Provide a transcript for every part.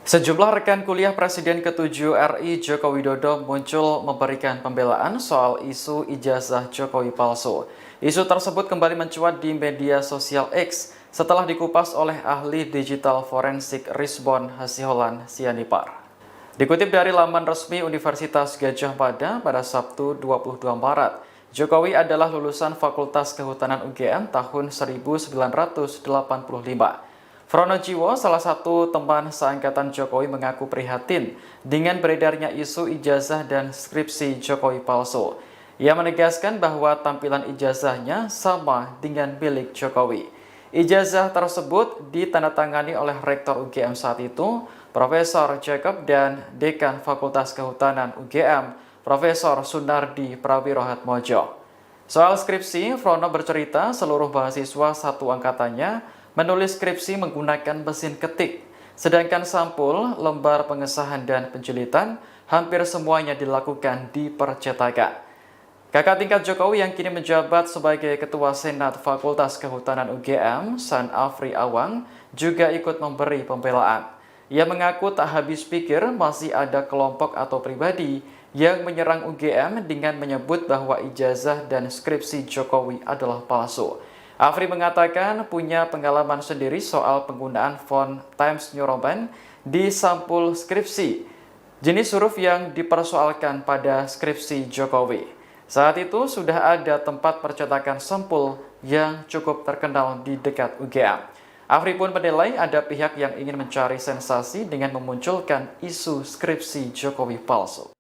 Sejumlah rekan kuliah Presiden ke-7 RI Joko Widodo muncul memberikan pembelaan soal isu ijazah Jokowi palsu. Isu tersebut kembali mencuat di media sosial X setelah dikupas oleh ahli digital forensik Rizbon Hasiholan Sianipar. Dikutip dari laman resmi Universitas Gadjah Mada pada Sabtu 22 Maret, Jokowi adalah lulusan Fakultas Kehutanan UGM tahun 1985. Fronojiwo, salah satu teman seangkatan Jokowi, mengaku prihatin dengan beredarnya isu ijazah dan skripsi Jokowi palsu. Ia menegaskan bahwa tampilan ijazahnya sama dengan milik Jokowi. Ijazah tersebut ditandatangani oleh Rektor UGM saat itu, Profesor Jacob, dan Dekan Fakultas Kehutanan UGM, Profesor Sunardi Prawirohatmojo. Soal skripsi, Frono bercerita seluruh mahasiswa satu angkatannya menulis skripsi menggunakan mesin ketik, sedangkan sampul, lembar pengesahan, dan penjilitan hampir semuanya dilakukan di percetakan. Kakak tingkat Jokowi yang kini menjabat sebagai Ketua Senat Fakultas Kehutanan UGM, San Afri Awang, juga ikut memberi pembelaan. Ia mengaku tak habis pikir masih ada kelompok atau pribadi yang menyerang UGM dengan menyebut bahwa ijazah dan skripsi Jokowi adalah palsu. Afri mengatakan punya pengalaman sendiri soal penggunaan font Times New Roman di sampul skripsi, jenis huruf yang dipersoalkan pada skripsi Jokowi. Saat itu sudah ada tempat percetakan sampul yang cukup terkenal di dekat UGM. Afri pun menilai ada pihak yang ingin mencari sensasi dengan memunculkan isu skripsi Jokowi palsu.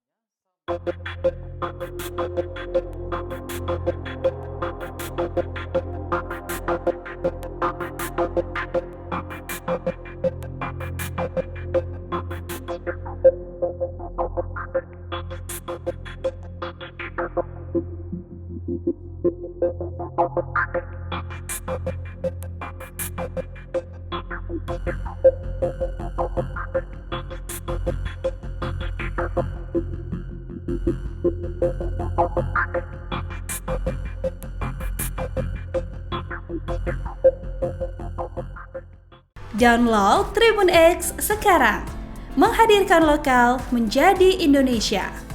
Download Tribun X sekarang, menghadirkan lokal menjadi Indonesia.